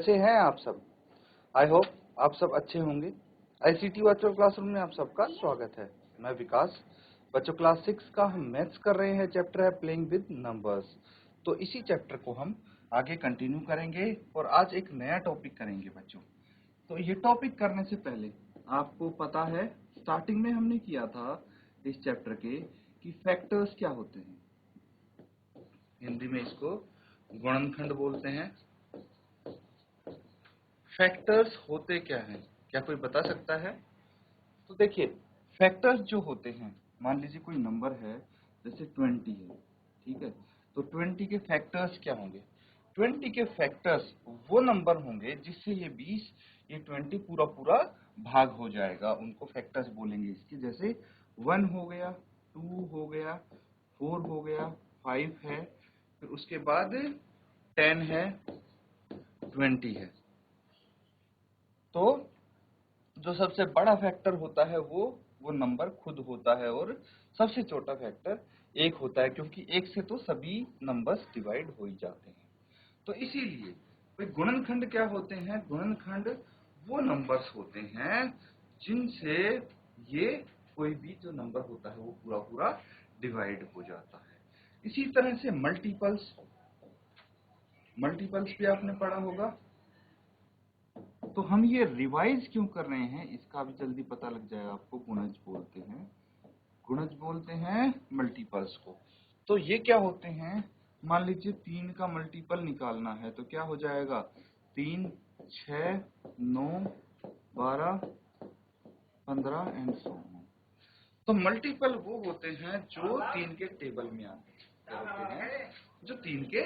कैसे हैं आप सब? आई होप आप सब अच्छे होंगे। आईसीटी वर्चुअल क्लासरूम में आप सबका स्वागत है। मैं विकास। बच्चों क्लास 6 का हम मैथ्स कर रहे हैं। चैप्टर है प्लेइंग विद नंबर्स। तो इसी चैप्टर को हम आगे कंटिन्यू करेंगे और आज एक नया टॉपिक करेंगे बच्चों। तो ये टॉपिक करने से पहले आपको पता है स्टार्टिंग में हमने किया था इस चैप्टर के कि फैक्टर्स क्या होते हैं। हिंदी में इसको गुणनखंड बोलते हैं। फैक्टर्स होते क्या हैं, क्या कोई बता सकता है? तो देखिए, फैक्टर्स जो होते हैं, मान लीजिए कोई नंबर है जैसे 20 है, ठीक है, तो 20 के फैक्टर्स क्या होंगे? 20 के फैक्टर्स वो नंबर होंगे जिससे ये 20 ये 20 पूरा पूरा भाग हो जाएगा, उनको फैक्टर्स बोलेंगे इसके। जैसे 1 हो गया, 2 हो गया, 4 हो गया, 5 है, फिर उसके बाद 10 है, 20 है। तो जो सबसे बड़ा फैक्टर होता है वो नंबर खुद होता है और सबसे छोटा फैक्टर 1 होता है, क्योंकि 1 से तो सभी नंबर्स डिवाइड हो ही जाते हैं। तो इसीलिए भाई गुणनखंड क्या होते हैं? गुणनखंड वो नंबर्स होते हैं जिनसे ये कोई भी जो नंबर होता है वो पूरा पूरा डिवाइड हो जाता है। इसी तरह से मल्टीपल्स भी आपने पढ़ा होगा। तो हम ये रिवाइज क्यों कर रहे हैं इसका भी जल्दी पता लग जाएगा आपको। गुणज बोलते हैं मल्टीपल्स को। तो ये क्या होते हैं? मान लीजिए 3 का मल्टीपल निकालना है तो क्या हो जाएगा? 3, 6, 9, 12, 15 एंड सो ऑन। तो मल्टीपल वो होते हैं जो 3 के टेबल में आते हैं। क्या होते हैं? जो 3 के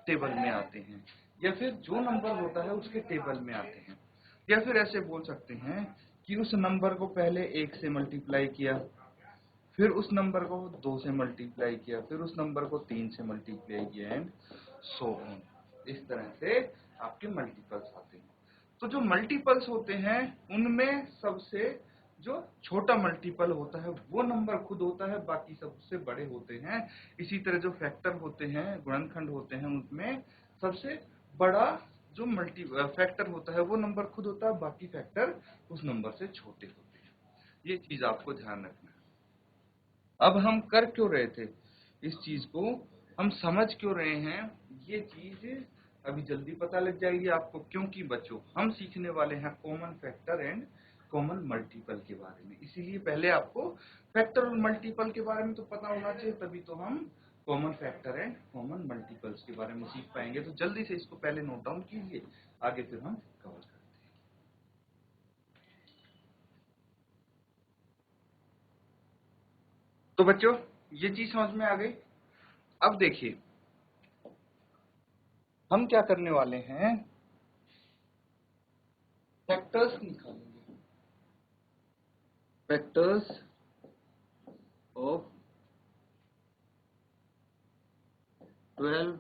टेबल में आते हैं, या फिर जो नंबर होता है उसके टेबल में आते हैं। या फिर ऐसे बोल सकते हैं कि उस नंबर को पहले 1 से मल्टीप्लाई किया, फिर उस नंबर को 2 से मल्टीप्लाई किया, फिर उस नंबर को 3 से मल्टीप्लाई किया एंड सो ऑन। इस तरह से आपके मल्टीपल्स आते हैं। तो जो मल्टीपल्स होते हैं उनमें सबसे जो छोटा मल्टीपल होता है वो नंबर खुद होता है, बाकी सबसे बड़े होते हैं। इसी तरह जो फैक्टर होते हैं, गुणनखंड होते हैं, उनमें सबसे बड़ा जो फैक्टर होता है वो नंबर खुद होता है, बाकी फैक्टर उस नंबर से छोटे होते हैं। ये चीज आपको ध्यान रखना है। अब हम कर क्यों रहे थे इस चीज को, हम समझ क्यों रहे हैं, ये चीज अभी जल्दी पता लग जाएगी आपको। क्योंकि बच्चों हम सीखने वाले हैं common factor and common multiple के बारे में। इसीलिए पहले आपको फैक्टर और मल्टीपल के बारे में तो पता होना चाहिए, तभी तो हम common factor and common multiples के बारे में सीख पाएंगे। तो जल्दी से इसको पहले नोट डाउन कीजिए, आगे फिर हम कवर करते हैं। तो बच्चों ये चीज समझ में आ गई। अब देखिए हम क्या करने वाले हैं, फैक्टर्स निकालेंगे। Factors of 12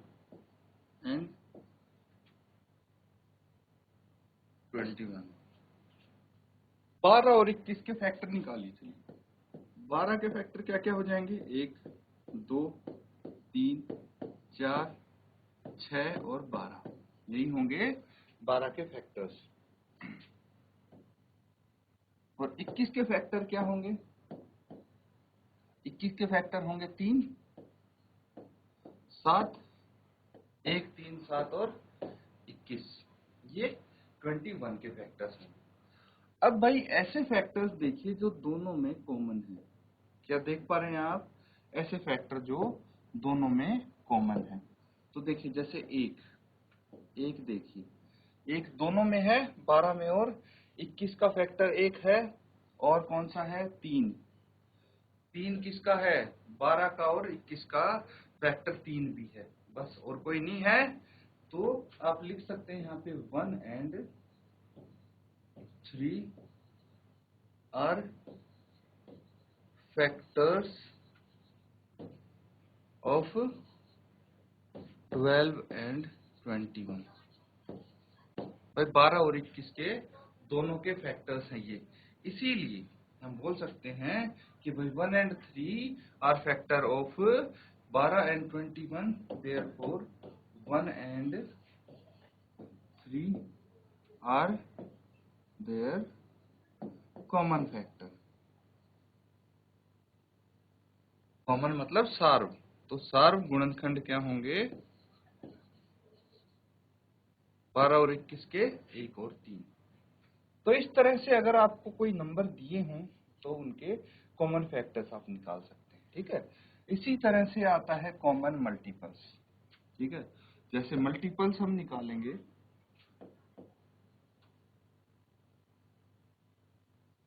and 21। 12 और 21 के फैक्टर निकालिए। चलिए 12 के फैक्टर क्या क्या हो जाएंगे? 1, 2, 3, 4, 6 और 12। यही होंगे 12 के फैक्टर्स। और 21 के फैक्टर क्या होंगे? 21 के फैक्टर होंगे 3, 7, 1, 3, 7 और 21। ये 21 के फैक्टर्स हैं। अब भाई ऐसे फैक्टर्स देखिए जो दोनों में कॉमन है। क्या देख पा रहे हैं आप? ऐसे फैक्टर जो दोनों में कॉमन है। तो देखिए जैसे एक देखिए, एक दोनों में है 12 में, और 21 का फैक्टर 1 है, और कौन सा है? 3। 3 किसका है? 12 का, और 21 का फैक्टर 3 भी है, बस और कोई नहीं है। तो आप लिख सकते हैं यहाँ पे 1 and 3 are factors of 12 and 21। भाई 12 और 21 के दोनों के फैक्टर्स हैं ये। इसीलिए हम बोल सकते हैं कि भाई 1 and 3 are factor of 12 and 21, therefore 1 and 3 are their common factor. Common मतलब सार्व, तो सार्व गुणनखंड क्या होंगे? 12 और 21 के 1 और 3। तो इस तरह से अगर आपको कोई नंबर दिए हों तो उनके कॉमन फैक्टर्स आप निकाल सकते हैं, ठीक है। इसी तरह से आता है कॉमन मल्टीपल्स, ठीक है। जैसे मल्टीपल्स हम निकालेंगे,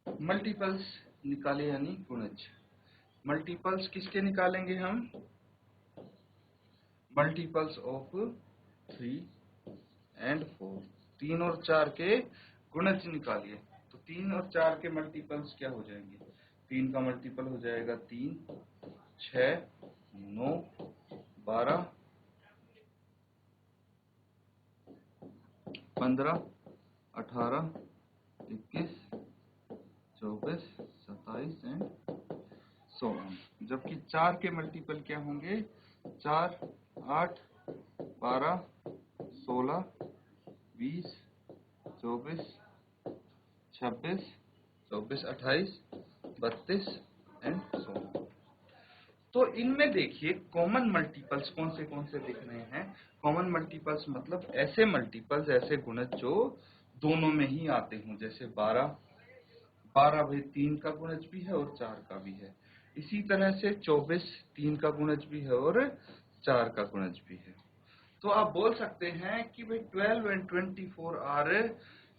मल्टीपल्स निकाले यानी गुणज। मल्टीपल्स किसके निकालेंगे हम? मल्टीपल्स ऑफ 3 एंड 4, 3 और 4 के गुणज निकालिए। तो 3 और 4 के मल्टीपल्स क्या हो जाएंगे? 3 का मल्टीपल हो जाएगा 3, 6, 9, 12, 15, 18, 21, 24, 27 एंड 16। जबकि 4 के मल्टीपल क्या होंगे? 4, 8, 12, 16, 20, 24, 26, 24, 28, 32 एंड 16। तो इनमें देखिए कॉमन मल्टीपल्स कौन से दिख रहे हैं? कॉमन मल्टीपल्स मतलब ऐसे मल्टीपल्स, ऐसे गुणज जो दोनों में ही आते हों। जैसे 12 भाई 3 का गुणज भी है और 4 का भी है। इसी तरह से 24 3 का गुणज भी है और 4 का गुणज भी है। तो आप बोल सकते हैं कि भाई 12 and 24 are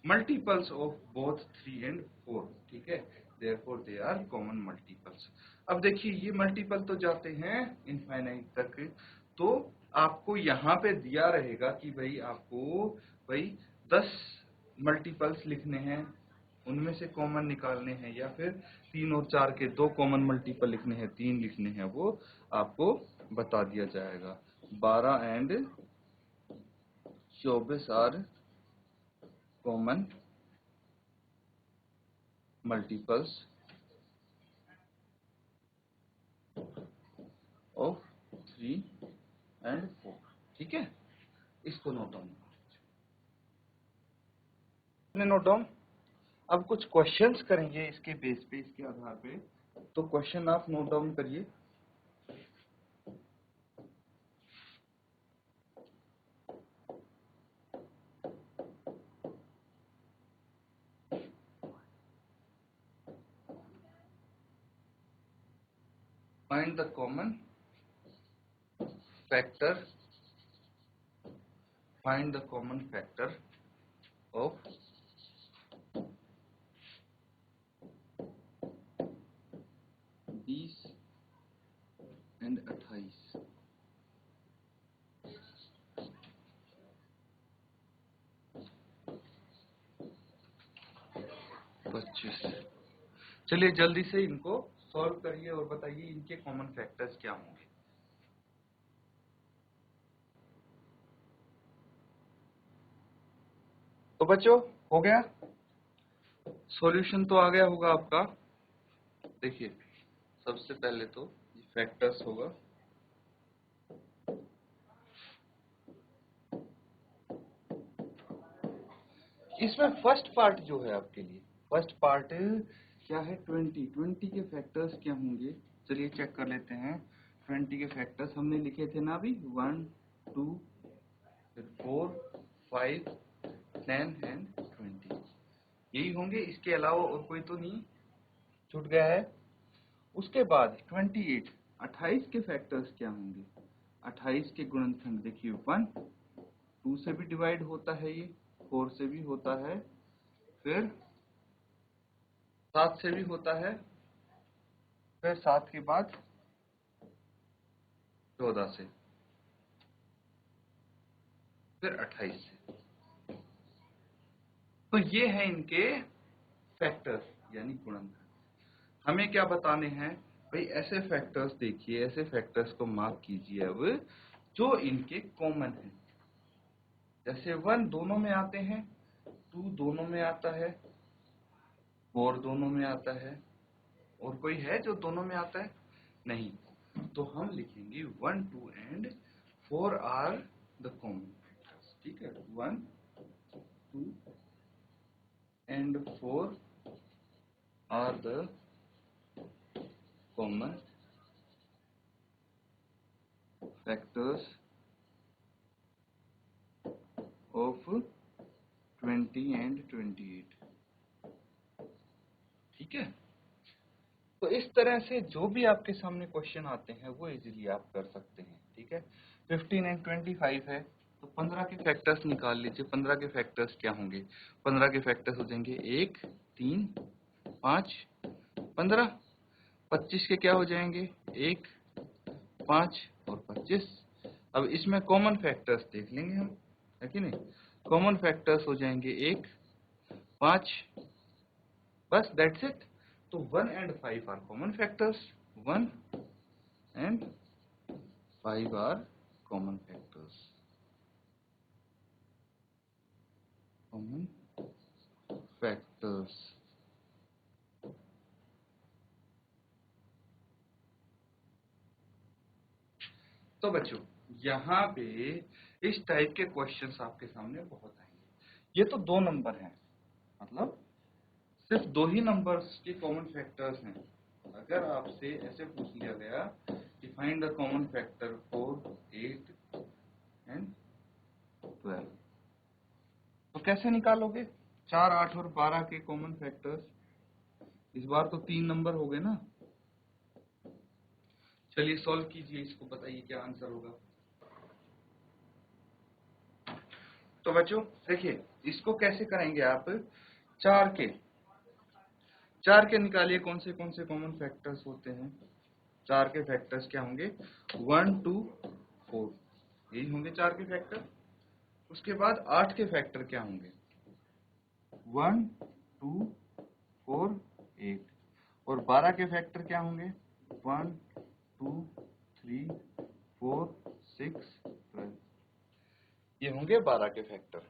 multiples of both 3 and 4, ठीक है। Therefore they are common multiples. अब देखिए ये मल्टीपल तो जाते हैं इनफाइनाइट तक, तो आपको यहाँ पे दिया रहेगा कि भाई आपको 10 मल्टीपल्स लिखने हैं, उनमें से कॉमन निकालने हैं, या फिर 3 और 4 के 2 कॉमन मल्टीपल लिखने हैं, 3 लिखने हैं, वो आपको बता दिया जाएगा। 12 and 24 are common multiples of 3 and 4, ठीक है। इसको नोट डाउन नोट डाउन। अब कुछ क्वेश्चंस करेंगे इसके बेस पे, इसके आधार पे। तो क्वेश्चन आप नोट डाउन करिए। Find the common factor, find the common factor of 20 and 28, 25। चलिए जल्दी से इनको सॉल्व करिए और बताइए इनके कॉमन फैक्टर्स क्या होंगे। तो बच्चों हो गया, सॉल्यूशन तो आ गया होगा आपका। देखिए सबसे पहले तो ये फैक्टर्स होगा, इसमें फर्स्ट पार्ट जो है आपके लिए, फर्स्ट पार्ट क्या है? 20 के फैक्टर्स क्या होंगे? चलिए चेक कर लेते हैं। 20 के फैक्टर्स हमने लिखे थे ना अभी, 1, 2, फिर 4, 5, 10 एंड 20, यही होंगे। इसके अलावा और कोई तो नहीं छूट गया है। उसके बाद 28, 28 के फैक्टर्स क्या होंगे? 28 के गुणनखंड देखिए, 1 2 से भी डिवाइड होता है, ये 4 से भी होता है, फिर 7 से भी होता है, फिर 7 के बाद 14 से, फिर 28 से। तो ये है इनके फैक्टर्स यानी गुणनखंड। हमें क्या बताने हैं भाई? ऐसे फैक्टर्स देखिए, ऐसे फैक्टर्स को मार्क कीजिए अब जो इनके कॉमन है। जैसे 1 दोनों में आते हैं, 2 दोनों में आता है, 4 दोनों में आता है, और कोई है जो दोनों में आता है? नहीं। तो हम लिखेंगे 1, 2 and 4 are the common factors, ठीक है। 1, 2 and 4 are the common factors of 20 and 28। ठीक है, तो इस तरह से जो भी आपके सामने क्वेश्चन आते हैं वो इजीली आप कर सकते हैं। ठीक है, 15 एंड 25 है तो 15 के फैक्टर्स निकाल लीजिए। 15 के फैक्टर्स क्या होंगे? 15 के फैक्टर्स हो जाएंगे 1, 3, 5, 15। 25 के क्या हो जाएंगे? 1, 5 और 25। अब इसमें कॉमन फैक्टर्स देख लेंगे हम, है कि नहीं? कॉमन फैक्टर्स हो जाएंगे 1, 5, बस दैट्स इट। तो 1 and 5 are common factors. 1 and 5 are common factors. Common factors. तो बच्चों यहाँ पे इस टाइप के क्वेश्चंस आपके सामने बहुत आएंगे। ये तो 2 नंबर हैं, मतलब सिर्फ 2 ही नंबर्स के कॉमन फैक्टर्स हैं। अगर आपसे ऐसे पूछ लिया गया कि find the common factor for 8 and 12, तो कैसे निकालोगे? 4, 8 और 12 के कॉमन फैक्टर्स। इस बार तो 3 नंबर हो गए ना। चलिए सॉल्व कीजिए इसको, बताइए क्या आंसर होगा। तो बच्चों देखिए इसको कैसे करेंगे आप। 4 के निकालिए कौन से कॉमन फैक्टर्स होते हैं। 4 के फैक्टर्स क्या होंगे? 1, 2, 4, यही होंगे 4 के फैक्टर। उसके बाद 8 के फैक्टर क्या होंगे? 1, 2, 4, 8। और 12 के फैक्टर क्या होंगे? 1, 2, 3, 4, 6, 12। ये होंगे 12 के फैक्टर।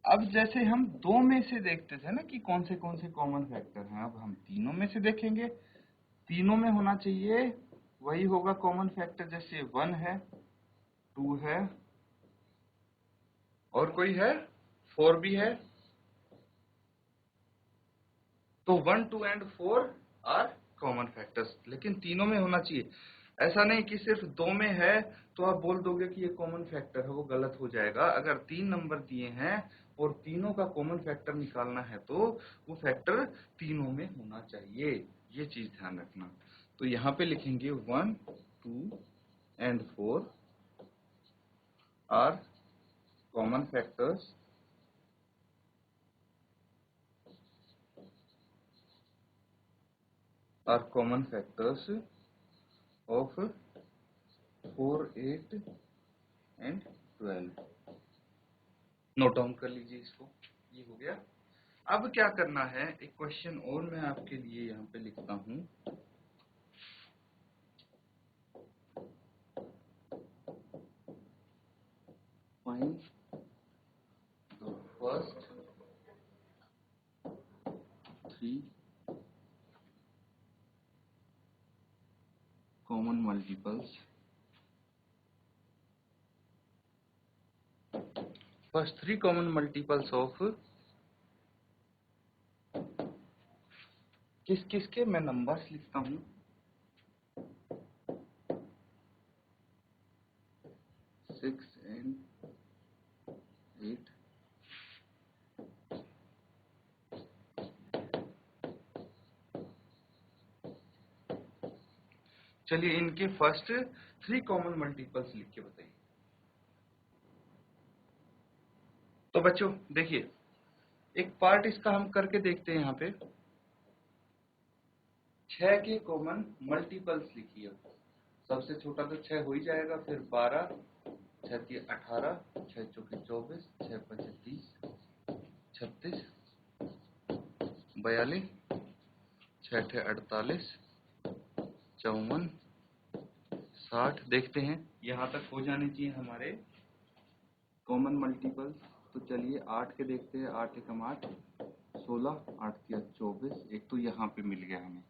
अब जैसे हम 2 में से देखते थे ना कि कौन से कॉमन फैक्टर हैं, अब हम तीनों में से देखेंगे। तीनों में होना चाहिए वही होगा कॉमन फैक्टर। जैसे 1 है, 2 है और कोई है 4 भी है। तो 1, 2 एंड 4 आर कॉमन फैक्टर्स, लेकिन तीनों में होना चाहिए। ऐसा नहीं कि सिर्फ 2 में है तो आप बोल दोगे कि ये कॉमन फैक्टर है, वो गलत हो जाएगा। अगर 3 नंबर दिए हैं और तीनों का कॉमन फैक्टर निकालना है तो वो फैक्टर तीनों में होना चाहिए, ये चीज ध्यान रखना। तो यहाँ पे लिखेंगे 1, 2 and 4 are common factors of 4, 8 and 12। Note down कर लीजिए इसको, ये हो गया। अब क्या करना है, एक क्वेश्चन और मैं आपके लिए यहाँ पे लिखता हूँ। Find the first 3 common multiples of किस के मैं नंबर्स लिखता हूँ। 6 and 8। चलिए इनके फर्स्ट 3 कॉमन मल्टीपल्स लिख के बताइए। तो बच्चों देखिए एक पार्ट इसका हम करके देखते हैं। यहाँ पे 6 के कॉमन मल्टीपल्स लिखिए। सबसे छोटा तो 6 हो ही जाएगा, फिर 12, 6 3 18, 6 चौके 24, 6 5 30, 36, 42, 6 6 48, 54, 60। देखते हैं यहाँ तक हो जाने चाहिए हमारे कॉमन मल्टीपल्स। तो चलिए 8 के देखते हैं। 8 एकम 8, 16, 8 3 24। एक तो यहाँ पे मिल गया हमें,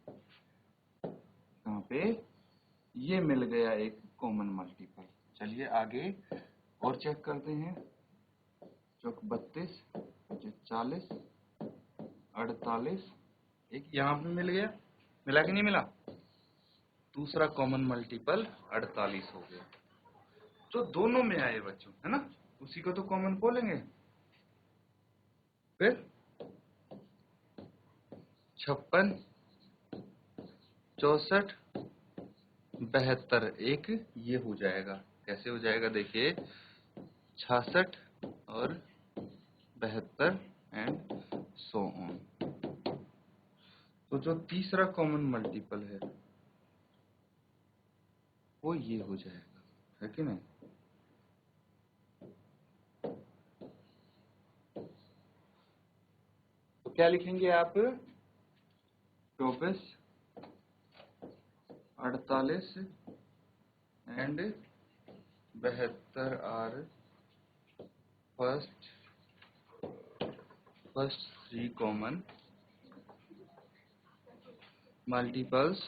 कहाँ पे? ये मिल गया एक कॉमन मल्टीपल। चलिए आगे और चेक करते हैं। चौक 32, 40, 48, एक यहाँ पे मिल गया, मिला कि नहीं मिला? दूसरा कॉमन मल्टीपल 48 हो गया, जो दोनों में आए बच्चों, है ना, उसी को तो कॉमन बोलेंगे। फिर 56, 64, 72, एक ये हो जाएगा। कैसे हो जाएगा देखिए, 66 और 72 एंड सो ऑन। तो जो तीसरा कॉमन मल्टीपल है वो ये हो जाएगा, है कि नहीं? तो क्या लिखेंगे आप? 24, 48 and 72 are first three common multiples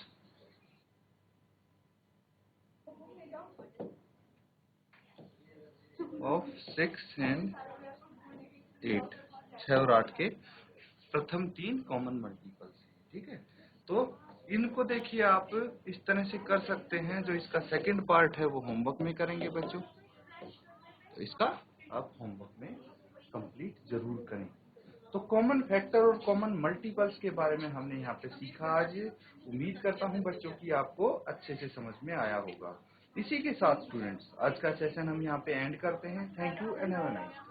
of 6 and 8, 6 और 8 के प्रथम तीन कॉमन मल्टीपल्स, ठीक है। तो इनको देखिए आप इस तरह से कर सकते हैं। जो इसका सेकंड पार्ट है वो होमवर्क में करेंगे बच्चों, तो इसका आप होमवर्क में कंप्लीट जरूर करें। तो कॉमन फैक्टर और कॉमन मल्टीपल्स के बारे में हमने यहाँ पे सीखा आज। उम्मीद करता हूँ बच्चों की आपको अच्छे से समझ में आया होगा। इसी के साथ स्टूडेंट्स आज का सेशन हम यहाँ पे एंड करते हैं। Thank you and have a nice day.